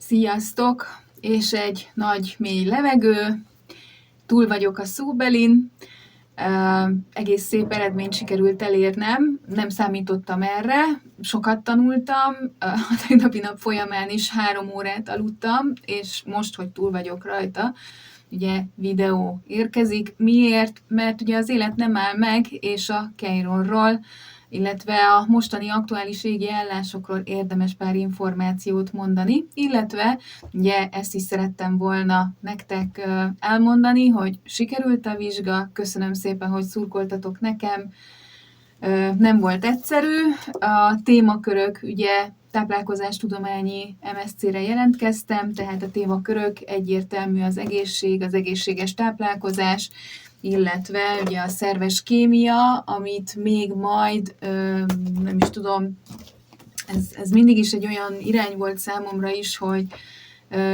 Sziasztok! És egy nagy, mély levegő, túl vagyok a szóbelin, egész szép eredményt sikerült elérnem, nem számítottam erre, sokat tanultam, a tegnapi nap folyamán is 3 órát aludtam, és most, hogy túl vagyok rajta, ugye videó érkezik. Miért? Mert ugye az élet nem áll meg, és a Chironról, illetve a mostani aktuális égi állásokról érdemes pár információt mondani, illetve ugye ezt is szerettem volna nektek elmondani, hogy sikerült a vizsga, köszönöm szépen, hogy szurkoltatok nekem, nem volt egyszerű, a témakörök ugye táplálkozástudományi MSc-re jelentkeztem, tehát a témakörök egyértelmű az egészség, az egészséges táplálkozás, illetve ugye a szerves kémia, amit még majd, nem is tudom, ez mindig is egy olyan irány volt számomra is, hogy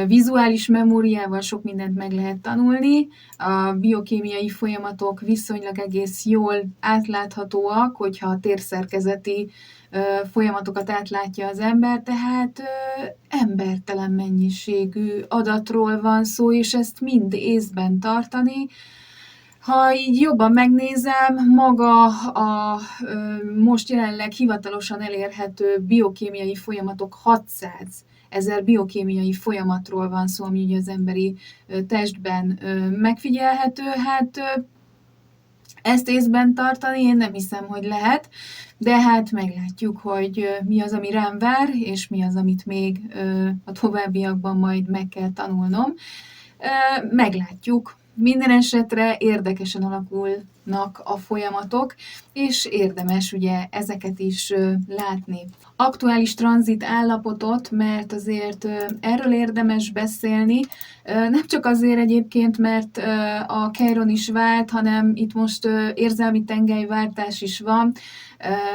vizuális memóriával sok mindent meg lehet tanulni, a biokémiai folyamatok viszonylag egész jól átláthatóak, hogyha a térszerkezeti folyamatokat átlátja az ember, tehát embertelen mennyiségű adatról van szó, és ezt mind észben tartani. Ha így jobban megnézem, maga a most jelenleg hivatalosan elérhető biokémiai folyamatok 600 000 biokémiai folyamatról van szó, ami ugye az emberi testben megfigyelhető. Hát ezt észben tartani én nem hiszem, hogy lehet, de hát meglátjuk, hogy mi az, ami rám vár, és mi az, amit még a továbbiakban majd meg kell tanulnom. Meglátjuk. Minden esetre érdekesen alakulnak a folyamatok, és érdemes ugye ezeket is látni. Aktuális tranzit állapotot, mert azért erről érdemes beszélni, nem csak azért egyébként, mert a Chiron is vált, hanem itt most érzelmi tengelyváltás is van.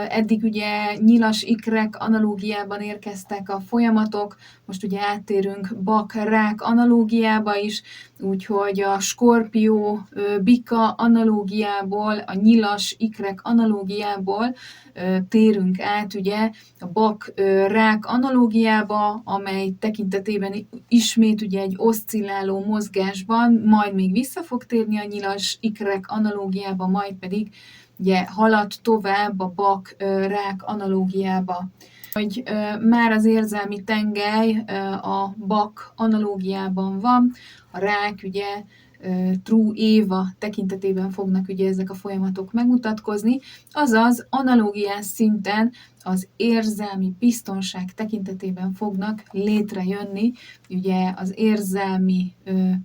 Eddig ugye nyilas ikrek analógiában érkeztek a folyamatok, most ugye áttérünk bak-rák analógiába is, úgyhogy a Skorpió bika analógiából, a nyilas ikrek analógiából térünk át ugye a bak-rák analógiába, amely tekintetében ismét ugye egy oszcilláló mozgásban, majd még vissza fog térni a nyilas ikrek analógiába, majd pedig ugye halad tovább a bak-rák analógiába. Hogy már az érzelmi tengely a bak analógiában van, a rák ugye True Éva tekintetében fognak ugye ezek a folyamatok megmutatkozni, azaz analógiás szinten az érzelmi biztonság tekintetében fognak létrejönni, ugye az érzelmi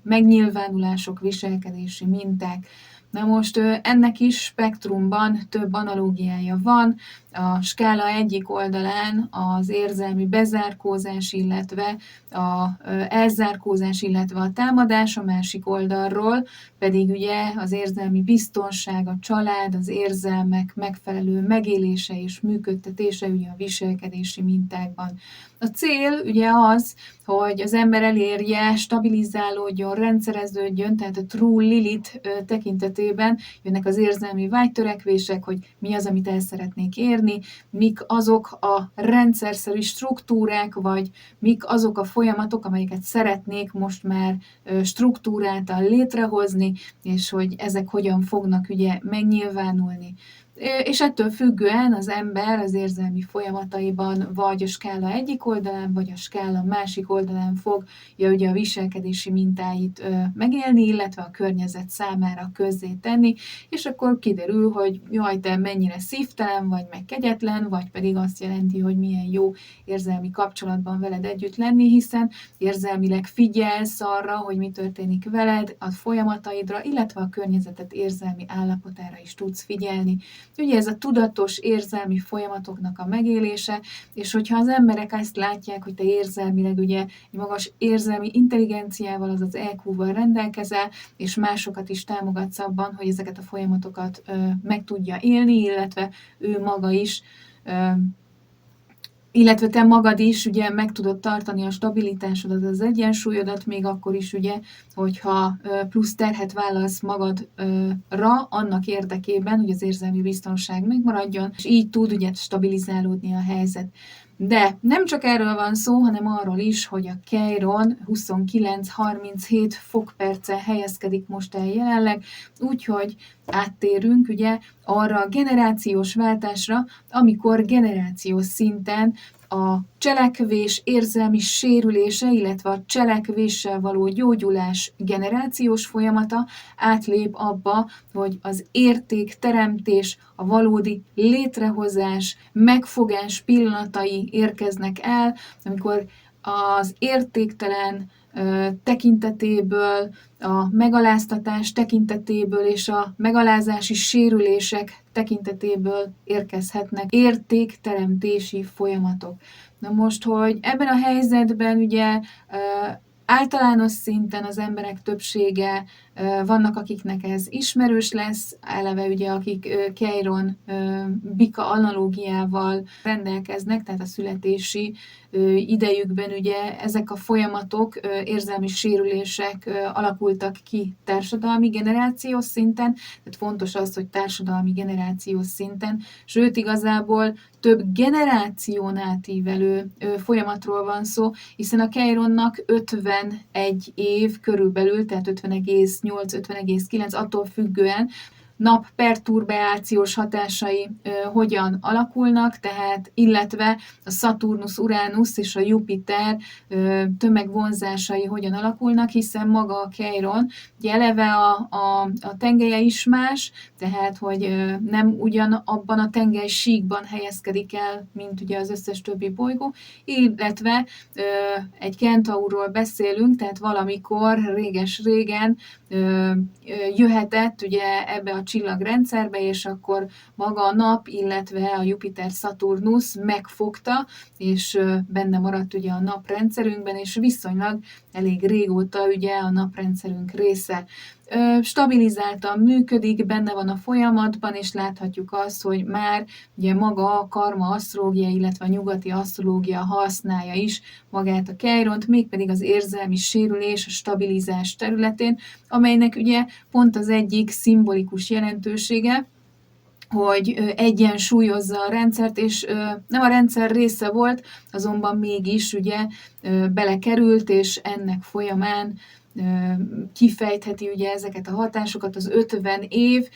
megnyilvánulások, viselkedési minták. Na most ennek is spektrumban több analógiája van, a skála egyik oldalán az érzelmi bezárkózás, illetve a elzárkózás, illetve a támadás, a másik oldalról pedig ugye az érzelmi biztonság, a család, az érzelmek megfelelő megélése és működtetése ugye a viselkedési mintákban. A cél ugye az, hogy az ember elérje, stabilizálódjon, rendszereződjön, tehát a True Lilith tekintetében jönnek az érzelmi vágytörekvések, hogy mi az, amit el szeretnék érni, mik azok a rendszerszerű struktúrák, vagy mik azok a folyamatok, amelyeket szeretnék most már struktúráltan létrehozni, és hogy ezek hogyan fognak ugye megnyilvánulni. És ettől függően az ember az érzelmi folyamataiban vagy a skála egyik oldalán, vagy a skála másik oldalán fogja ugye a viselkedési mintáit megélni, illetve a környezet számára közzétenni, és akkor kiderül, hogy jaj, te mennyire szívtelen vagy, meg kegyetlen, vagy pedig azt jelenti, hogy milyen jó érzelmi kapcsolatban veled együtt lenni, hiszen érzelmileg figyelsz arra, hogy mi történik veled, a folyamataidra, illetve a környezetet érzelmi állapotára is tudsz figyelni. Ugye ez a tudatos érzelmi folyamatoknak a megélése, és hogyha az emberek ezt látják, hogy te érzelmileg ugye egy magas érzelmi intelligenciával, azaz EQ-val rendelkezel, és másokat is támogatsz abban, hogy ezeket a folyamatokat meg tudja élni, illetve ő maga is, illetve te magad is ugye meg tudod tartani a stabilitásodat, az egyensúlyodat, még akkor is ugye, hogyha plusz terhet vállalsz magadra annak érdekében, hogy az érzelmi biztonság megmaradjon, és így tud ugye stabilizálódni a helyzet. De nem csak erről van szó, hanem arról is, hogy a Chiron 29-37 fokperccel helyezkedik most el jelenleg, úgyhogy áttérünk ugye arra a generációs váltásra, amikor generációs szinten a cselekvés érzelmi sérülése, illetve a cselekvéssel való gyógyulás generációs folyamata átlép abba, hogy az értékteremtés, a valódi létrehozás, megfogás pillanatai érkeznek el, amikor az értéktelen tekintetéből, a megaláztatás tekintetéből és a megalázási sérülések tekintetéből érkezhetnek értékteremtési folyamatok. Na most, hogy ebben a helyzetben ugye általános szinten az emberek többsége, vannak, akiknek ez ismerős lesz, eleve ugye, akik Chiron bika analógiával rendelkeznek, tehát a születési idejükben ugye ezek a folyamatok, érzelmi sérülések alakultak ki társadalmi generációs szinten, tehát fontos az, hogy társadalmi generációs szinten, sőt igazából több generáción átívelő folyamatról van szó, hiszen a Chironnak 51 év körülbelül, tehát 50,8-50,9 attól függően nap perturbációs hatásai hogyan alakulnak, tehát illetve a Szaturnusz, Uránusz és a Jupiter tömegvonzásai hogyan alakulnak, hiszen maga a Chiron, ugye eleve a tengelye is más, tehát hogy nem ugyanabban a tengelysíkban helyezkedik el, mint ugye az összes többi bolygó, illetve egy kentaurról beszélünk, tehát valamikor réges-régen jöhetett ugye ebbe a csillagrendszerbe, és akkor maga a nap, illetve a Jupiter-Szaturnusz megfogta, és benne maradt ugye a naprendszerünkben, és viszonylag elég régóta ugye a naprendszerünk része. Stabilizáltan működik, benne van a folyamatban, és láthatjuk azt, hogy már ugye maga a karma asztrológia, illetve a nyugati asztrológia használja is magát a Chiront, mégpedig az érzelmi sérülés, a stabilizás területén, amelynek ugye pont az egyik szimbolikus jelentősége, hogy egyensúlyozza a rendszert, és nem a rendszer része volt, azonban mégis ugye belekerült, és ennek folyamán kifejtheti ugye ezeket a hatásokat, az 50 év.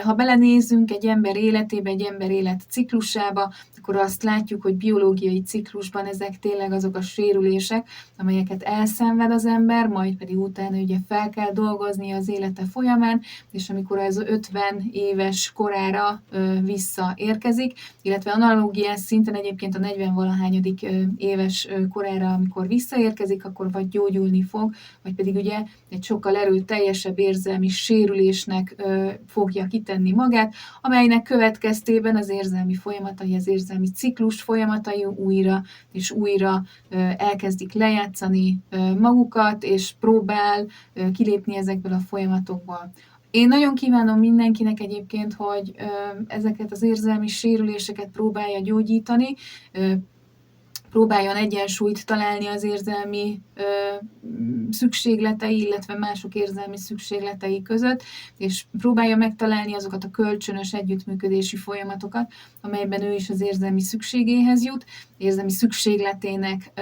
Ha belenézzünk egy ember életébe, egy ember élet ciklusába, akkor azt látjuk, hogy biológiai ciklusban ezek tényleg azok a sérülések, amelyeket elszenved az ember, majd pedig utána ugye fel kell dolgozni az élete folyamán, és amikor az 50 éves korára visszaérkezik, illetve analógiás szinten egyébként a 40-valahányadik éves korára, amikor visszaérkezik, akkor vagy gyógyulni fog, vagy pedig ugye egy sokkal erőteljesebb érzelmi sérülésnek fogja kitenni magát, amelynek következtében az érzelmi folyamatai, az érzelmi ciklus folyamatai újra és újra elkezdik lejátszani magukat, és próbál kilépni ezekből a folyamatokból. Én nagyon kívánom mindenkinek egyébként, hogy ezeket az érzelmi sérüléseket próbálja gyógyítani, próbáljon egyensúlyt találni az érzelmi szükségletei, illetve mások érzelmi szükségletei között, és próbálja megtalálni azokat a kölcsönös együttműködési folyamatokat, amelyben ő is az érzelmi szükségéhez jut, érzelmi szükségletének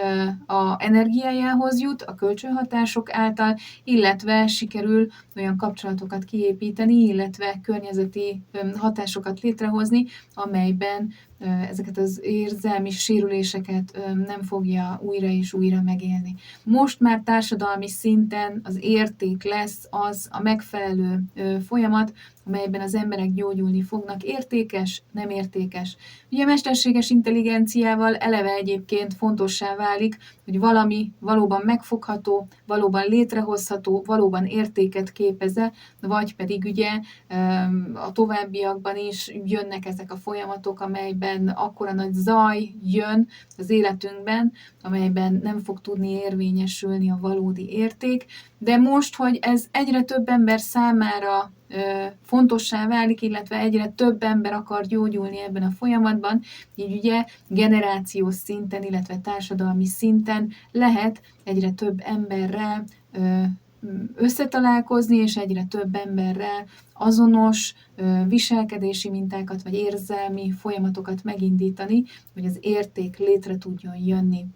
a energiájához jut, a kölcsönhatások által, illetve sikerül olyan kapcsolatokat kiépíteni, illetve környezeti hatásokat létrehozni, amelyben ezeket az érzelmi sérüléseket nem fogja újra és újra megélni. Most már társadalmi szinten az érték lesz az a megfelelő folyamat, amelyben az emberek gyógyulni fognak. Értékes, nem értékes. Ugye a mesterséges intelligenciával eleve egyébként fontossá válik, hogy valami valóban megfogható, valóban létrehozható, valóban értéket képeze, vagy pedig ugye a továbbiakban is jönnek ezek a folyamatok, amelyben akkora nagy zaj jön az életünkben, amelyben nem fog tudni érvényesülni a valódi érték, de most, hogy ez egyre több ember számára fontossá válik, illetve egyre több ember akar gyógyulni ebben a folyamatban, így ugye generációs szinten, illetve társadalmi szinten lehet egyre több emberrel összetalálkozni, és egyre több emberrel azonos viselkedési mintákat, vagy érzelmi folyamatokat megindítani, hogy az érték létre tudjon jönni.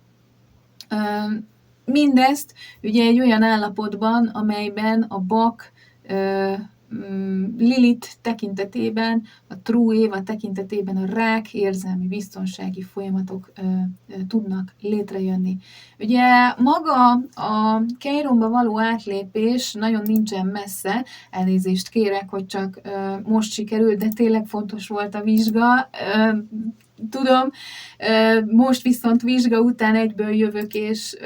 Mindezt ugye egy olyan állapotban, amelyben a Bak Lilith tekintetében, a True Éva tekintetében a rák érzelmi biztonsági folyamatok tudnak létrejönni. Ugye maga a Keironba való átlépés nagyon nincsen messze, elnézést kérek, hogy csak most sikerült, de tényleg fontos volt a vizsga, tudom, most viszont vizsga után egyből jövök, és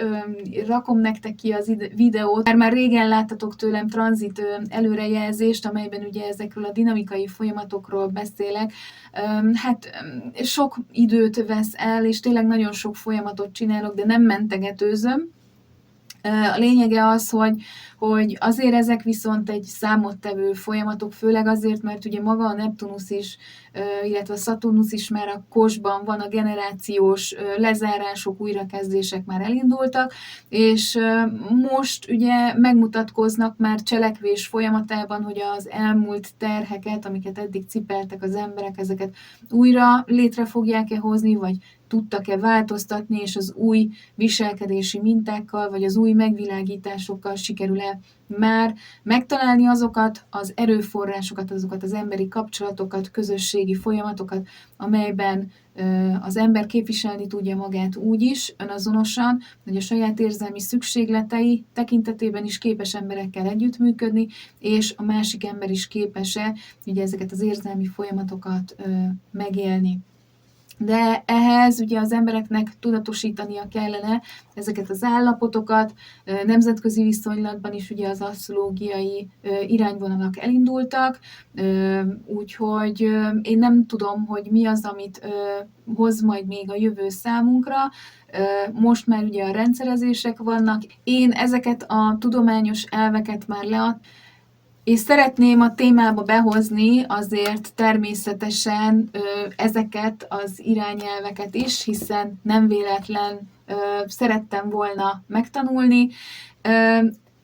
rakom nektek ki az videót. Már régen láttatok tőlem tranzit előrejelzést, amelyben ugye ezekről a dinamikai folyamatokról beszélek. Hát sok időt vesz el, és tényleg nagyon sok folyamatot csinálok, de nem mentegetőzöm. A lényege az, hogy azért ezek viszont egy számottevő folyamatok, főleg azért, mert ugye maga a Neptunusz is, illetve a Szaturnusz is már a kosban van, a generációs lezárások, újrakezdések már elindultak, és most ugye megmutatkoznak már cselekvés folyamatában, hogy az elmúlt terheket, amiket eddig cipeltek az emberek, ezeket újra létre fogják-e hozni, vagy tudtak-e változtatni, és az új viselkedési mintákkal, vagy az új megvilágításokkal sikerül-e már megtalálni azokat az erőforrásokat, azokat az emberi kapcsolatokat, közösségi folyamatokat, amelyben az ember képviselni tudja magát úgy is, önazonosan, hogy a saját érzelmi szükségletei tekintetében is képes emberekkel együttműködni, és a másik ember is képes-e ugye ezeket az érzelmi folyamatokat megélni. De ehhez ugye az embereknek tudatosítania kellene ezeket az állapotokat, nemzetközi viszonylatban is ugye az asztrológiai irányvonalak elindultak, úgyhogy én nem tudom, hogy mi az, amit hoz majd még a jövő számunkra. Most már ugye a rendszerezések vannak. Én ezeket a tudományos elveket már leadtam, és szeretném a témába behozni azért természetesen ezeket az irányelveket is, hiszen nem véletlen szerettem volna megtanulni,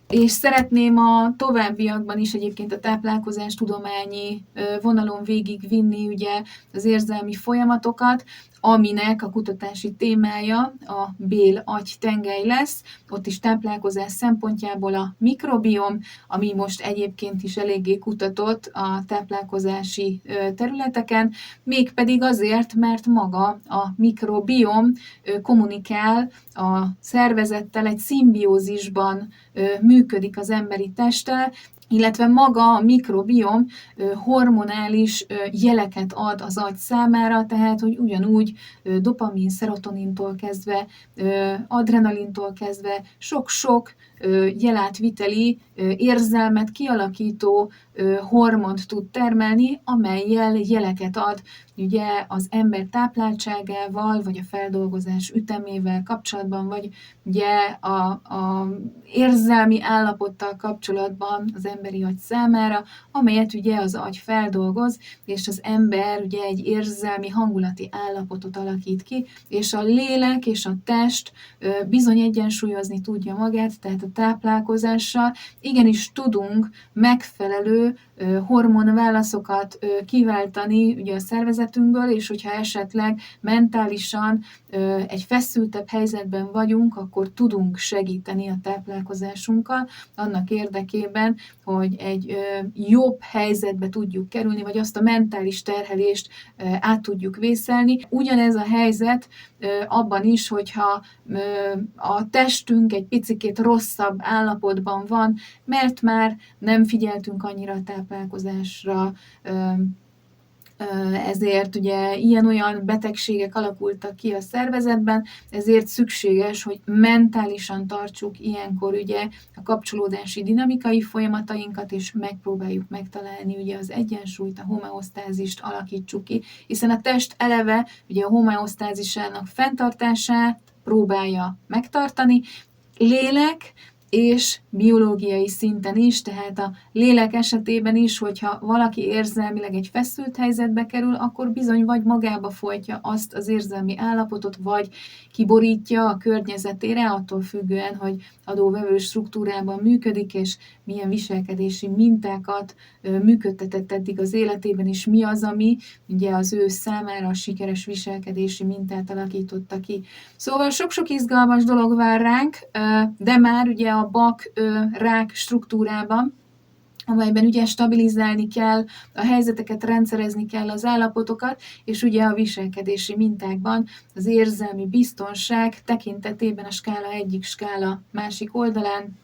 és szeretném a továbbiakban is egyébként a táplálkozás tudományi vonalon végigvinni ugye az érzelmi folyamatokat, aminek a kutatási témája a bél-agy-tengely lesz. Ott is táplálkozás szempontjából a mikrobiom, ami most egyébként is eléggé kutatott a táplálkozási területeken, mégpedig azért, mert maga a mikrobiom kommunikál a szervezettel, egy szimbiózisban működik az emberi testtel, illetve maga a mikrobiom hormonális jeleket ad az agy számára, tehát hogy ugyanúgy dopamin, szerotonintól kezdve, adrenalintól kezdve sok-sok jelátviteli érzelmet kialakító hormont tud termelni, amellyel jeleket ad ugye az ember tápláltságával, vagy a feldolgozás ütemével kapcsolatban, vagy ugye a érzelmi állapottal kapcsolatban az emberi agy számára, amelyet ugye az agy feldolgoz, és az ember ugye egy érzelmi hangulati állapotot alakít ki, és a lélek és a test bizony egyensúlyozni tudja magát, tehát a táplálkozással igenis tudunk megfelelő hormonválaszokat kiváltani ugye a szervezetünkből, és hogyha esetleg mentálisan egy feszültebb helyzetben vagyunk, akkor tudunk segíteni a táplálkozásunkkal annak érdekében, hogy egy jobb helyzetbe tudjuk kerülni, vagy azt a mentális terhelést át tudjuk vészelni. Ugyanez a helyzet abban is, hogyha a testünk egy picikét rosszabb állapotban van, mert már nem figyeltünk annyira a táplálkozásra, ezért ugye ilyen-olyan betegségek alakultak ki a szervezetben, ezért szükséges, hogy mentálisan tartsuk ilyenkor ugye a kapcsolódási dinamikai folyamatainkat, és megpróbáljuk megtalálni ugye az egyensúlyt, a homeosztázist alakítsuk ki, hiszen a test eleve ugye a homeosztázisának fenntartását próbálja megtartani, lélek és biológiai szinten is, tehát a lélek esetében is, hogyha valaki érzelmileg egy feszült helyzetbe kerül, akkor bizony vagy magába folytja azt az érzelmi állapotot, vagy kiborítja a környezetére, attól függően, hogy adó-vevő struktúrában működik, és milyen viselkedési mintákat működtetett eddig az életében, és mi az, ami ugye az ő számára a sikeres viselkedési mintát alakította ki. Szóval sok-sok izgalmas dolog vár ránk, de már ugye a bak-rák struktúrában, amelyben ugye stabilizálni kell, a helyzeteket rendszerezni kell, az állapotokat, és ugye a viselkedési mintákban az érzelmi biztonság tekintetében a skála egyik skála másik oldalán,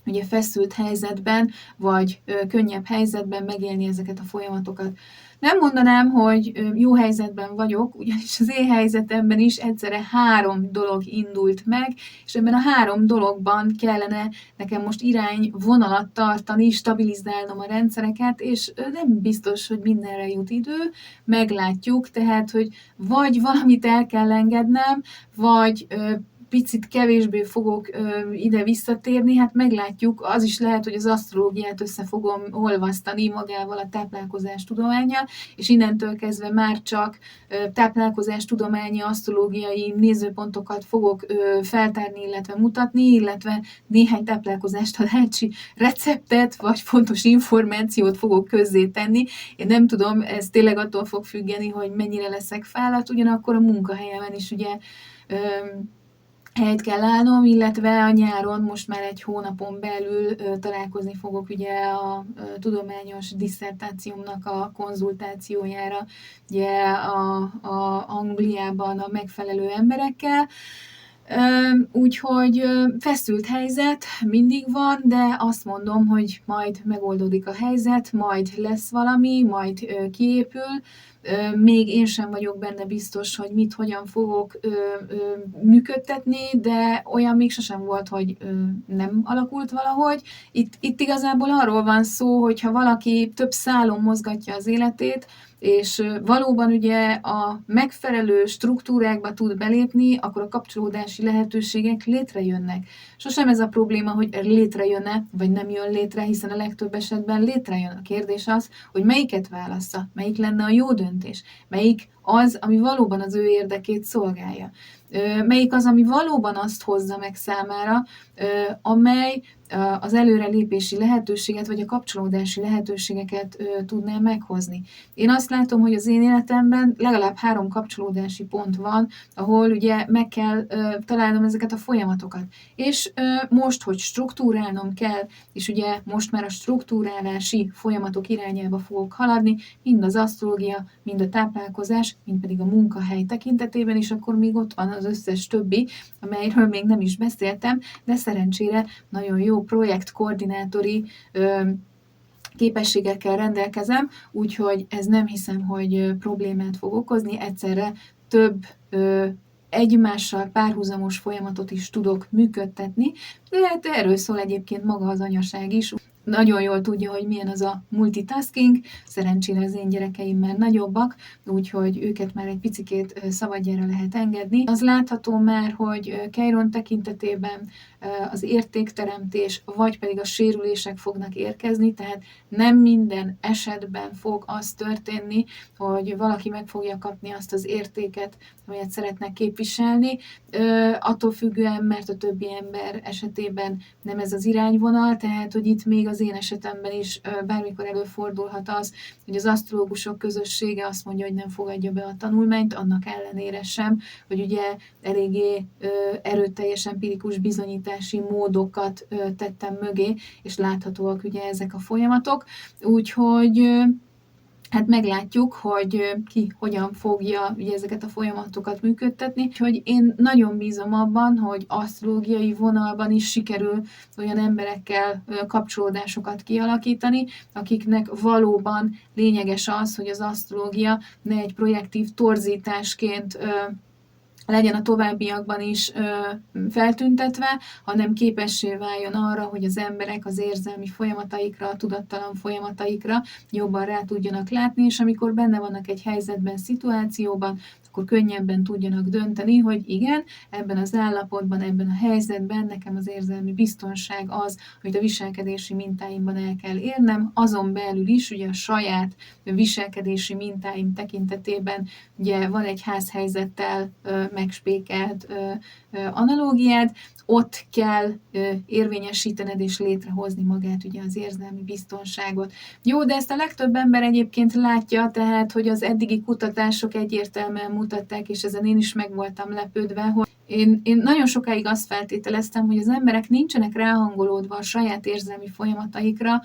ugye feszült helyzetben, vagy könnyebb helyzetben megélni ezeket a folyamatokat. Nem mondanám, hogy jó helyzetben vagyok, ugyanis az én helyzetemben is egyszerre 3 dolog indult meg, és ebben a 3 dologban kellene nekem most irányvonalat tartani, stabilizálnom a rendszereket, és nem biztos, hogy mindenre jut idő, meglátjuk, tehát, hogy vagy valamit el kell engednem, vagy picit kevésbé fogok ide visszatérni, hát meglátjuk, az is lehet, hogy az asztrológiát össze fogom olvasztani magával a táplálkozás tudománnyal, és innentől kezdve már csak táplálkozás tudományi, asztrológiai nézőpontokat fogok feltárni, illetve mutatni, illetve néhány táplálkozás tanácsi receptet, vagy fontos információt fogok közzétenni. Én nem tudom, ez tényleg attól fog függeni, hogy mennyire leszek fáradt, ugyanakkor a munkahelyemen is ugye helyet kell állnom, illetve a nyáron most már 1 hónapon belül találkozni fogok ugye a tudományos disszertációmnak a konzultációjára, ugye a Angliában a megfelelő emberekkel. Úgyhogy feszült helyzet mindig van, de azt mondom, hogy majd megoldódik a helyzet, majd lesz valami, majd kiépül. Még én sem vagyok benne biztos, hogy mit, hogyan fogok működtetni, de olyan még sosem volt, hogy nem alakult valahogy. Itt igazából arról van szó, hogyha valaki több szálon mozgatja az életét, és valóban ugye a megfelelő struktúrákba tud belépni, akkor a kapcsolódási lehetőségek létrejönnek. Sosem ez a probléma, hogy létrejön-e, vagy nem jön létre, hiszen a legtöbb esetben létrejön. A kérdés az, hogy melyiket válassza, melyik lenne a jó döntés, melyik az, ami valóban az ő érdekét szolgálja. Melyik az, ami valóban azt hozza meg számára, amely az előrelépési lehetőséget, vagy a kapcsolódási lehetőségeket tudná meghozni. Én azt látom, hogy az én életemben legalább 3 kapcsolódási pont van, ahol ugye meg kell találnom ezeket a folyamatokat. És most, hogy struktúrálnom kell, és ugye most már a struktúrálási folyamatok irányába fogok haladni, mind az asztrológia, mind a táplálkozás, mind pedig a munkahely tekintetében, és akkor még ott van az összes többi, amelyről még nem is beszéltem, de szerencsére nagyon jó projektkoordinátori képességekkel rendelkezem, úgyhogy ez nem hiszem, hogy problémát fog okozni, egyszerre több egymással párhuzamos folyamatot is tudok működtetni, de hát erről szól egyébként maga az anyaság is. Nagyon jól tudja, hogy milyen az a multitasking, szerencsére az én gyerekeim már nagyobbak, úgyhogy őket már egy picikét szabadjára lehet engedni. Az látható már, hogy Chiron tekintetében az értékteremtés, vagy pedig a sérülések fognak érkezni, tehát nem minden esetben fog az történni, hogy valaki meg fogja kapni azt az értéket, amelyet szeretne képviselni, attól függően, mert a többi ember esetében nem ez az irányvonal, tehát hogy itt még az én esetemben is bármikor előfordulhat az, hogy az asztrológusok közössége azt mondja, hogy nem fogadja be a tanulmányt, annak ellenére sem, hogy ugye eléggé erőteljes empirikus bizonyítási módokat tettem mögé, és láthatóak ugye ezek a folyamatok, úgyhogy hát meglátjuk, hogy ki hogyan fogja ugye ezeket a folyamatokat működtetni. Úgyhogy én nagyon bízom abban, hogy asztrológiai vonalban is sikerül olyan emberekkel kapcsolódásokat kialakítani, akiknek valóban lényeges az, hogy az asztrológia ne egy projektív torzításként legyen a továbbiakban is feltüntetve, hanem képessé váljon arra, hogy az emberek az érzelmi folyamataikra, a tudattalan folyamataikra jobban rá tudjanak látni, és amikor benne vannak egy helyzetben, szituációban, akkor könnyebben tudjanak dönteni, hogy igen, ebben az állapotban, ebben a helyzetben nekem az érzelmi biztonság az, hogy a viselkedési mintáimban el kell érnem, azon belül is ugye a saját viselkedési mintáim tekintetében ugye van egy házhelyzettel megspékelt analógiád, ott kell érvényesítened és létrehozni magát ugye az érzelmi biztonságot. Jó, de ezt a legtöbb ember egyébként látja, tehát, hogy az eddigi kutatások egyértelműen mutatták, és ezen én is meg voltam lepődve, hogy én nagyon sokáig azt feltételeztem, hogy az emberek nincsenek ráhangolódva a saját érzelmi folyamataikra,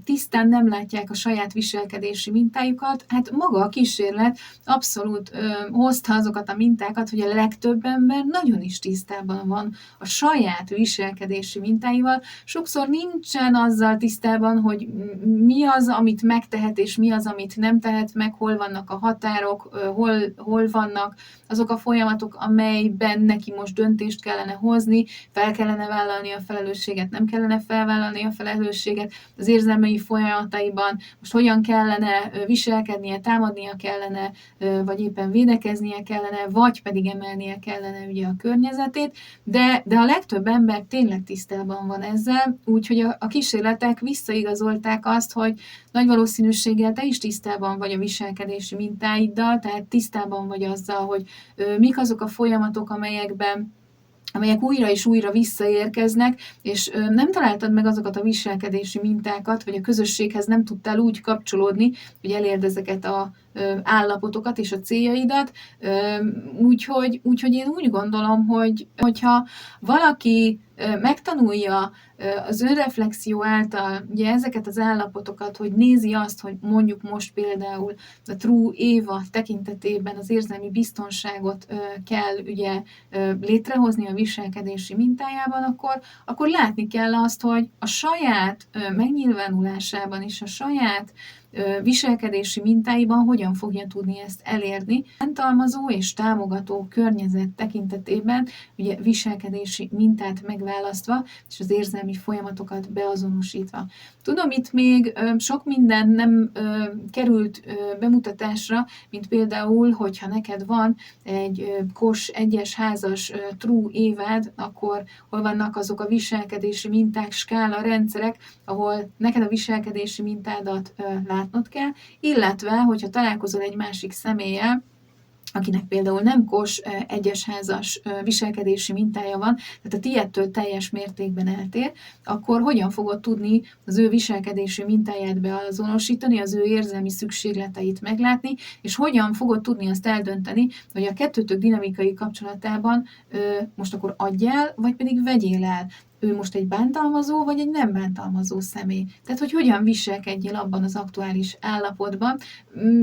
tisztán nem látják a saját viselkedési mintájukat. Hát maga a kísérlet abszolút hozta azokat a mintákat, hogy a legtöbb ember nagyon is tisztában van a saját viselkedési mintáival. Sokszor nincsen azzal tisztában, hogy mi az, amit megtehet, és mi az, amit nem tehet meg, hol vannak a határok, hol vannak azok a folyamatok, amelyben neki most döntést kellene hozni, fel kellene vállalni a felelősséget, nem kellene felvállalni a felelősséget, az érzelmei folyamataiban most hogyan kellene viselkednie, támadnia kellene, vagy éppen védekeznie kellene, vagy pedig emelnie kellene ugye a környezetét, de a legtöbb ember tényleg tisztában van ezzel, úgyhogy a kísérletek visszaigazolták azt, hogy nagy valószínűséggel te is tisztában vagy a viselkedési mintáiddal, tehát tisztában vagy azzal, hogy mik azok a folyamatok, amelyek újra és újra visszaérkeznek, és nem találtad meg azokat a viselkedési mintákat, vagy a közösséghez nem tudtál úgy kapcsolódni, hogy elérd ezeket a állapotokat és a céljaidat. Úgyhogy én úgy gondolom, hogyha valaki megtanulja az önreflexió által ugye ezeket az állapotokat, hogy nézi azt, hogy mondjuk most például a True Éva tekintetében az érzelmi biztonságot kell ugye létrehozni a viselkedési mintájában, akkor látni kell azt, hogy a saját megnyilvánulásában és a saját viselkedési mintáiban hogyan fogja tudni ezt elérni. Bántalmazó és támogató környezet tekintetében ugye viselkedési mintát megválasztva, és az érzelmi folyamatokat beazonosítva. Tudom, itt még sok minden nem került bemutatásra, mint például, hogyha neked van egy kos egyes házas True Évád, akkor hol vannak azok a viselkedési minták, skála, rendszerek, ahol neked a viselkedési mintádat látnod kell, illetve, hogyha találkozol egy másik személlyel, akinek például nem kos egyesházas viselkedési mintája van, tehát a tiédtől teljes mértékben eltér, akkor hogyan fogod tudni az ő viselkedési mintáját beazonosítani, az ő érzelmi szükségleteit meglátni, és hogyan fogod tudni azt eldönteni, hogy a kettőtök dinamikai kapcsolatában most akkor adjál, vagy pedig vegyél el. Ő most egy bántalmazó, vagy egy nem bántalmazó személy. Tehát, hogy hogyan viselkedjél abban az aktuális állapotban,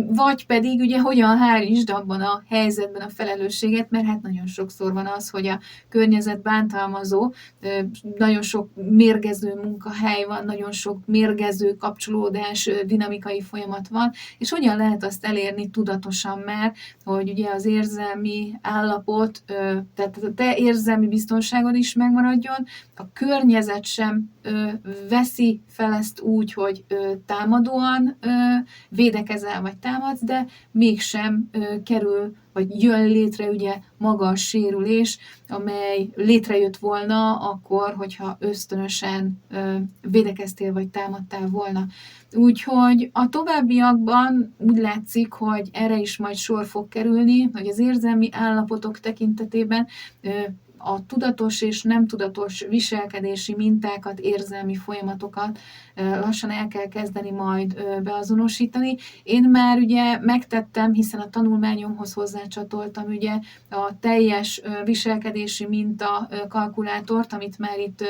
vagy pedig ugye hogyan hárítsd abban a helyzetben a felelősséget, mert hát nagyon sokszor van az, hogy a környezet bántalmazó, nagyon sok mérgező munkahely van, nagyon sok mérgező kapcsolódás, dinamikai folyamat van, és hogyan lehet azt elérni tudatosan már, hogy ugye az érzelmi állapot, tehát a te érzelmi biztonságod is megmaradjon, a környezet sem veszi fel ezt úgy, hogy támadóan védekezel vagy támadsz, de mégsem kerül, vagy jön létre ugye maga a sérülés, amely létrejött volna akkor, hogyha ösztönösen védekeztél vagy támadtál volna. Úgyhogy a továbbiakban úgy látszik, hogy erre is majd sor fog kerülni, hogy az érzelmi állapotok tekintetében a tudatos és nem tudatos viselkedési mintákat, érzelmi folyamatokat lassan el kell kezdeni majd beazonosítani. Én már ugye megtettem, hiszen a tanulmányomhoz hozzácsatoltam ugye a teljes viselkedési minta kalkulátort, amit már itt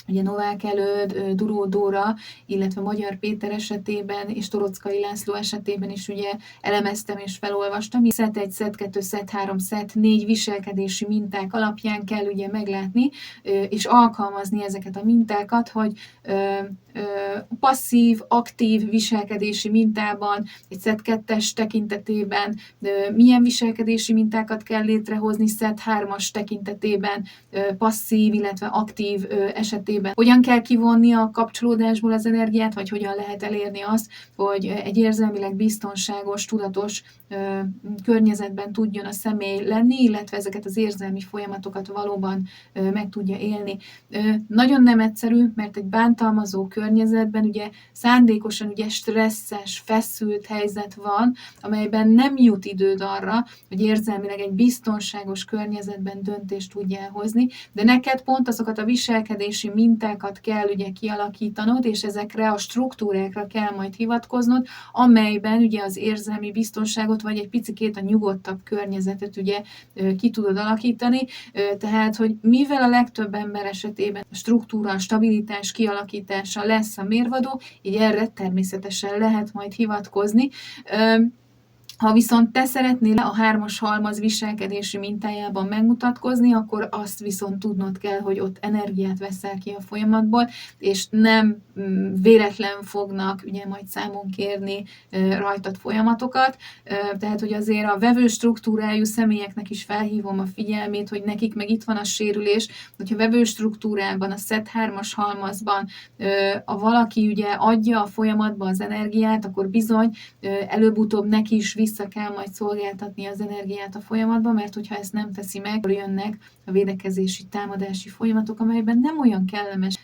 ugye Novák Előd, Duró Dóra, illetve Magyar Péter esetében és Torockai László esetében is ugye elemeztem és felolvastam. SZET 1, SZET 2, SZET 3, SZET 4 viselkedési minták alapján kell ugye meglátni és alkalmazni ezeket a mintákat, hogy passzív, aktív viselkedési mintában, egy SZET 2-es tekintetében milyen viselkedési mintákat kell létrehozni, SZET 3-as tekintetében passzív, illetve aktív esetében. Hogyan kell kivonni a kapcsolódásból az energiát, vagy hogyan lehet elérni azt, hogy egy érzelmileg biztonságos, tudatos környezetben tudjon a személy lenni, illetve ezeket az érzelmi folyamatokat valóban meg tudja élni. Nagyon nem egyszerű, mert egy bántalmazó környezetben ugye szándékosan ugye stresszes, feszült helyzet van, amelyben nem jut időd arra, hogy érzelmileg egy biztonságos környezetben döntést tudjál hozni, de neked pont azokat a viselkedési mintákat kell ugye kialakítanod, és ezekre a struktúrákra kell majd hivatkoznod, amelyben ugye az érzelmi biztonságot, vagy egy picikét a nyugodtabb környezetet ugye ki tudod alakítani, tehát, hogy mivel a legtöbb ember esetében a struktúra, a stabilitás kialakítása lesz a mérvadó, így erre természetesen lehet majd hivatkozni. Ha viszont te szeretnél a 3-as halmaz viselkedési mintájában megmutatkozni, akkor azt viszont tudnod kell, hogy ott energiát veszel ki a folyamatból, és nem véletlen fognak ugye majd számon kérni rajtad folyamatokat. Tehát, hogy azért a vevő struktúrájú személyeknek is felhívom a figyelmét, hogy nekik meg itt van a sérülés, hogyha vevő struktúrában, a SZET 3-as halmazban a valaki ugye adja a folyamatba az energiát, akkor bizony előbb-utóbb neki is vissza kell majd szolgáltatni az energiát a folyamatban, mert hogyha ezt nem teszi meg, akkor jönnek a védekezési, támadási folyamatok, amelyben nem olyan kellemes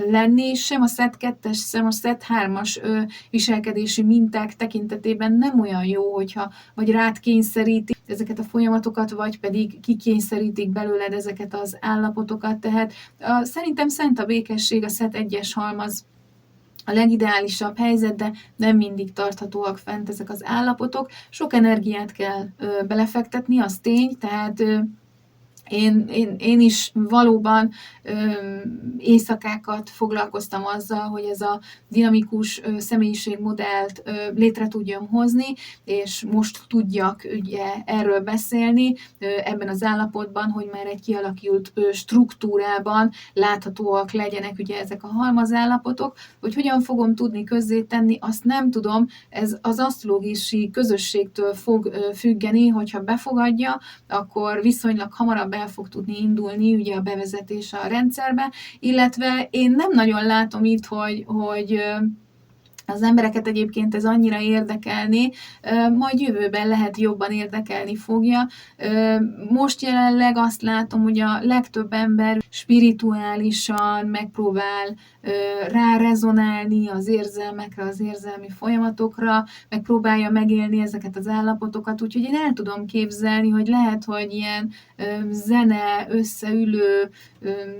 lenni, sem a SZET 2-es, sem a SZET 3-as viselkedési minták tekintetében nem olyan jó, hogyha vagy rád kényszerítik ezeket a folyamatokat, vagy pedig kikényszerítik belőled ezeket az állapotokat. Tehát szerintem szent a békesség, a SZET 1-es halmaz a legideálisabb helyzet, de nem mindig tarthatóak fent ezek az állapotok. Sok energiát kell belefektetni, az tény, tehát én is valóban éjszakákat foglalkoztam azzal, hogy ez a dinamikus személyiségmodellt létre tudjam hozni, és most tudjak ugye erről beszélni ebben az állapotban, hogy már egy kialakult struktúrában láthatóak legyenek ugye ezek a halmazállapotok, hogy hogyan fogom tudni közzétenni, azt nem tudom, ez az asztrológiai közösségtől fog függeni, hogyha befogadja, akkor viszonylag hamarabb el fog tudni indulni ugye a bevezetés a rendszerbe, illetve én nem nagyon látom itt, hogy az embereket egyébként ez annyira érdekelni, majd jövőben lehet jobban érdekelni fogja. Most jelenleg azt látom, hogy a legtöbb ember spirituálisan megpróbál rárezonálni az érzelmekre, az érzelmi folyamatokra, megpróbálja megélni ezeket az állapotokat, úgyhogy én el tudom képzelni, hogy lehet, hogy ilyen zene, összeülő,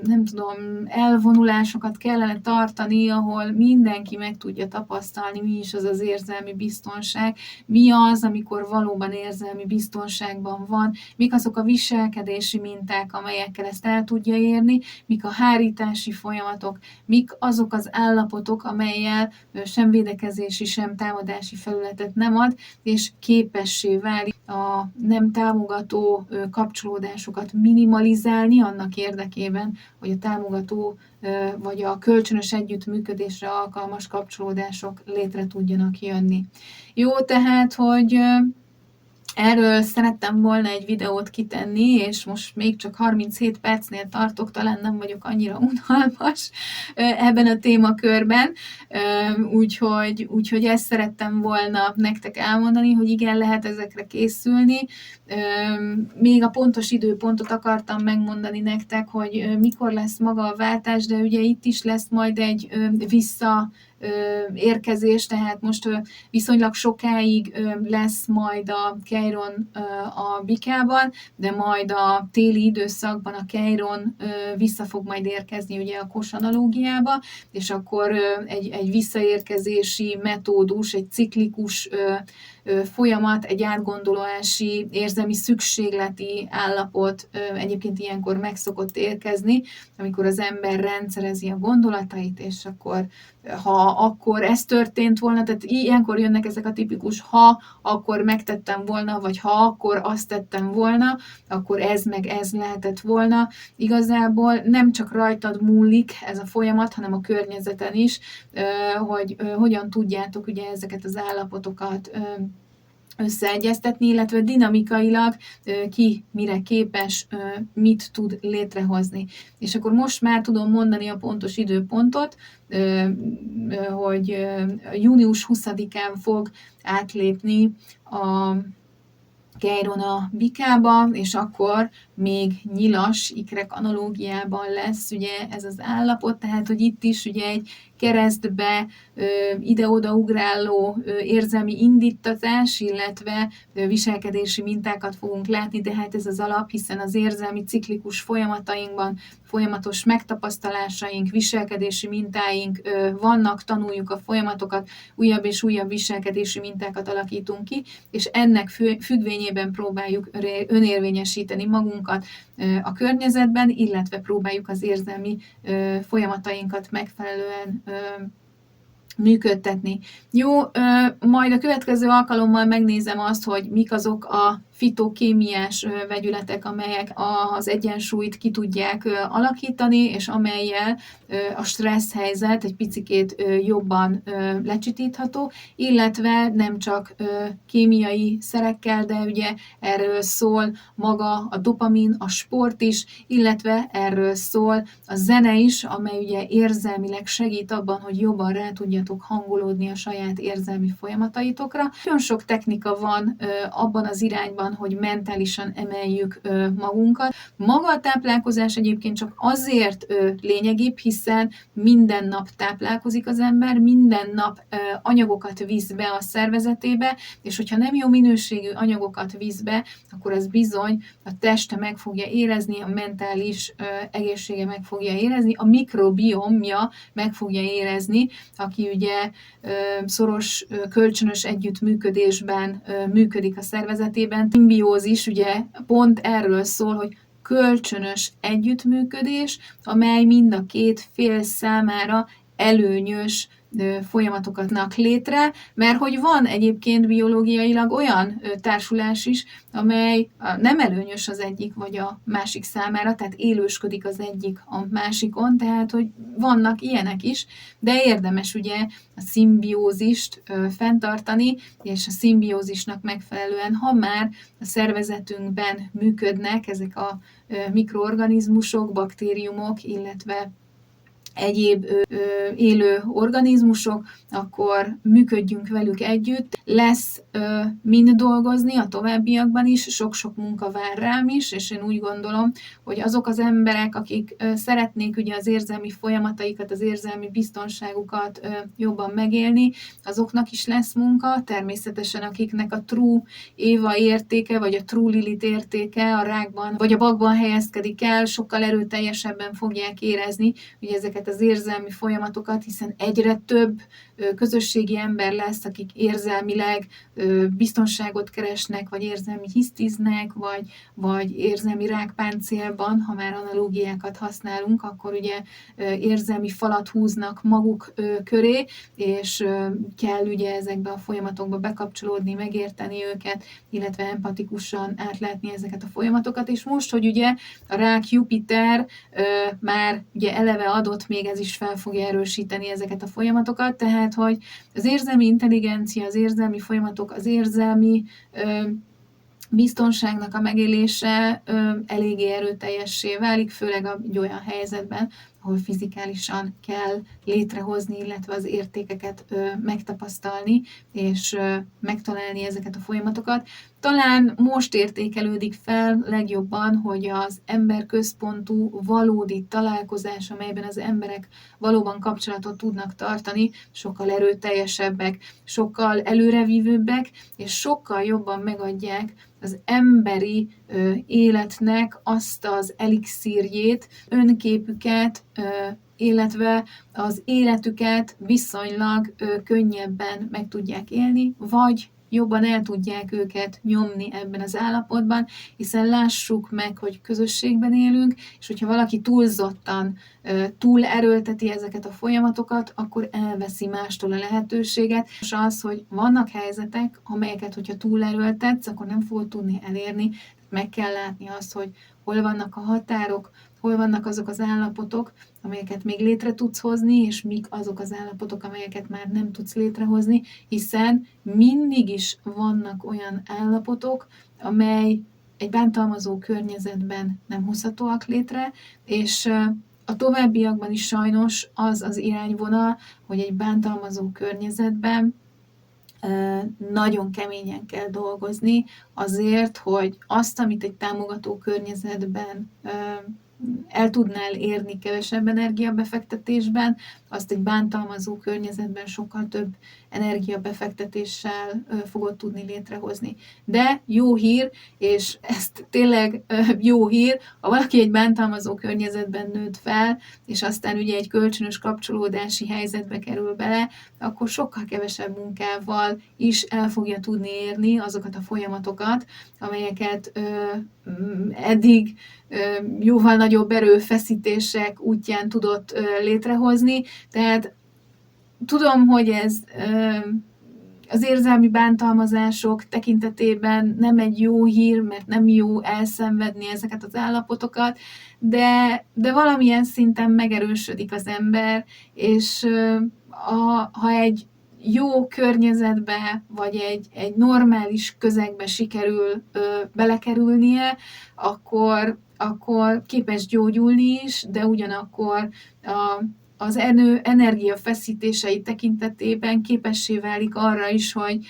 nem tudom, elvonulásokat kellene tartani, ahol mindenki meg tudja tapasztalni, mi is az az érzelmi biztonság, mi az, amikor valóban érzelmi biztonságban van, mik azok a viselkedési minták, amelyekkel ezt el tudja érni, mik a hárítási folyamatok, mik azok az állapotok, amellyel sem védekezési, sem támadási felületet nem ad, és képessé válik a nem támogató kapcsolódásokat minimalizálni annak érdekében, hogy a támogató vagy a kölcsönös együttműködésre alkalmas kapcsolódások létre tudjanak jönni. Jó, tehát, hogy erről szerettem volna egy videót kitenni, és most még csak 37 percnél tartok, talán nem vagyok annyira unalmas ebben a témakörben, úgyhogy ezt szerettem volna nektek elmondani, hogy igen, lehet ezekre készülni. Még a pontos időpontot akartam megmondani nektek, hogy mikor lesz maga a váltás, de ugye itt is lesz majd egy érkezés, tehát most viszonylag sokáig lesz majd a Keiron a Bikában, de majd a téli időszakban a Keiron vissza fog majd érkezni ugye a Kos analógiába, és akkor egy visszaérkezési metódus, egy ciklikus folyamat, egy átgondolási, érzelmi szükségleti állapot egyébként ilyenkor meg szokott érkezni, amikor az ember rendszerezi a gondolatait, és akkor ha akkor ez történt volna, tehát ilyenkor jönnek ezek a tipikus ha, akkor megtettem volna, vagy ha akkor azt tettem volna, akkor ez meg ez lehetett volna. Igazából nem csak rajtad múlik ez a folyamat, hanem a környezeten is, hogy hogyan tudjátok ugye ezeket az állapotokat összeegyeztetni, illetve dinamikailag ki mire képes, mit tud létrehozni. És akkor most már tudom mondani a pontos időpontot, hogy június 20-án fog átlépni a Keiron a bikába, és akkor még nyilas ikrek analógiában lesz ugye ez az állapot, tehát hogy itt is ugye egy keresztbe ide-oda ugráló érzelmi indítatás, illetve viselkedési mintákat fogunk látni, de hát ez az alap, hiszen az érzelmi ciklikus folyamatainkban folyamatos megtapasztalásaink, viselkedési mintáink vannak, tanuljuk a folyamatokat, újabb és újabb viselkedési mintákat alakítunk ki, és ennek függvényében próbáljuk önérvényesíteni magunkat a környezetben, illetve próbáljuk az érzelmi folyamatainkat megfelelően működtetni. Jó, majd a következő alkalommal megnézem azt, hogy mik azok a fitokémiás vegyületek, amelyek az egyensúlyt ki tudják alakítani, és amellyel a stressz helyzet egy picikét jobban lecsitítható, illetve nem csak kémiai szerekkel, de ugye erről szól maga a dopamin, a sport is, illetve erről szól a zene is, amely ugye érzelmileg segít abban, hogy jobban rá tudjatok hangolódni a saját érzelmi folyamataitokra. Nagyon sok technika van abban az irányban, hogy mentálisan emeljük magunkat. Maga a táplálkozás egyébként csak azért lényegibb, hiszen minden nap táplálkozik az ember, minden nap anyagokat visz be a szervezetébe, és hogyha nem jó minőségű anyagokat visz be, akkor az bizony a teste meg fogja érezni, a mentális egészsége meg fogja érezni, a mikrobiomja meg fogja érezni, aki ugye szoros kölcsönös együttműködésben működik a szervezetében. Szimbiózis ugye pont erről szól, hogy kölcsönös együttműködés, amely mind a két fél számára előnyös folyamatokat létre, mert hogy van egyébként biológiailag olyan társulás is, amely nem előnyös az egyik vagy a másik számára, tehát élősködik az egyik a másikon, tehát hogy vannak ilyenek is, de érdemes ugye a szimbiózist fenntartani, és a szimbiózisnak megfelelően, ha már a szervezetünkben működnek ezek a mikroorganizmusok, baktériumok, illetve egyéb élő organizmusok, akkor működjünk velük együtt. Lesz mind dolgozni a továbbiakban is, sok-sok munka vár rám is, és én úgy gondolom, hogy azok az emberek, akik szeretnék ugye az érzelmi folyamataikat, az érzelmi biztonságukat jobban megélni, azoknak is lesz munka, természetesen akiknek a True Éva értéke, vagy a True Lilith értéke a rákban, vagy a bakban helyezkedik el, sokkal erőteljesebben fogják érezni ugye ezeket az érzelmi folyamatokat, hiszen egyre több közösségi ember lesz, akik érzelmileg biztonságot keresnek, vagy érzelmi hisztiznek, vagy érzelmi rákpáncélban, ha már analógiákat használunk, akkor ugye érzelmi falat húznak maguk köré, és kell ugye ezekbe a folyamatokba bekapcsolódni, megérteni őket, illetve empatikusan átlátni ezeket a folyamatokat, és most, hogy ugye a rák Jupiter már ugye eleve adott, még ez is fel fogja erősíteni ezeket a folyamatokat, tehát, hogy az érzelmi intelligencia, az érzelmi folyamatok, az érzelmi biztonságnak a megélése eléggé erőteljessé válik, főleg egy olyan helyzetben, ahol fizikálisan kell létrehozni, illetve az értékeket megtapasztalni, és megtalálni ezeket a folyamatokat. Talán most értékelődik fel legjobban, hogy az emberközpontú valódi találkozás, amelyben az emberek valóban kapcsolatot tudnak tartani, sokkal erőteljesebbek, sokkal előrevívőbbek, és sokkal jobban megadják az emberi életnek azt az elixírjét, önképüket, illetve az életüket viszonylag könnyebben meg tudják élni, vagy jobban el tudják őket nyomni ebben az állapotban, hiszen lássuk meg, hogy közösségben élünk, és hogyha valaki túlzottan túl erőlteti ezeket a folyamatokat, akkor elveszi mástól a lehetőséget, és az, hogy vannak helyzetek, amelyeket, hogyha túl erőltetsz, akkor nem fogod tudni elérni, meg kell látni azt, hogy hol vannak a határok, hol vannak azok az állapotok, amelyeket még létre tudsz hozni, és mik azok az állapotok, amelyeket már nem tudsz létrehozni, hiszen mindig is vannak olyan állapotok, amely egy bántalmazó környezetben nem hozhatóak létre, és a továbbiakban is sajnos az az irányvonal, hogy egy bántalmazó környezetben nagyon keményen kell dolgozni azért, hogy azt, amit egy támogató környezetben el tudnál érni kevesebb energiabefektetésben, azt egy bántalmazó környezetben sokkal több energiabefektetéssel fogod tudni létrehozni. De jó hír, és ezt tényleg jó hír, ha valaki egy bántalmazó környezetben nőtt fel, és aztán ugye egy kölcsönös kapcsolódási helyzetbe kerül bele, akkor sokkal kevesebb munkával is el fogja tudni érni azokat a folyamatokat, amelyeket eddig jóval nagyobb erőfeszítések útján tudott létrehozni. Tehát tudom, hogy ez az érzelmi bántalmazások tekintetében nem egy jó hír, mert nem jó elszenvedni ezeket az állapotokat, de valamilyen szinten megerősödik az ember, és ha egy jó környezetbe, vagy egy normális közegbe sikerül belekerülnie, akkor képes gyógyulni is, de ugyanakkor az energiafeszítései tekintetében képessé válik arra is, hogy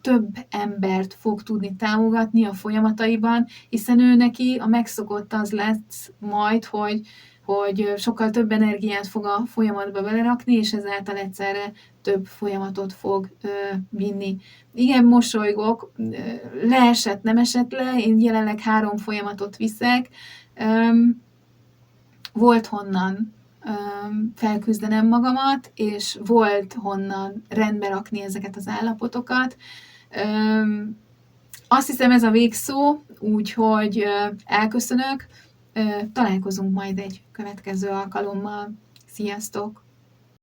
több embert fog tudni támogatni a folyamataiban, hiszen ő neki a megszokott az lesz majd, hogy sokkal több energiát fog a folyamatba belerakni, és ezáltal egyszerre több folyamatot fog vinni. Igen, mosolygok, leesett, nem esett le, én jelenleg 3 folyamatot viszek, volt honnan felküzdenem magamat, és volt honnan rendbe rakni ezeket az állapotokat. Azt hiszem, ez a végszó, úgyhogy elköszönök, találkozunk majd egy következő alkalommal. Sziasztok!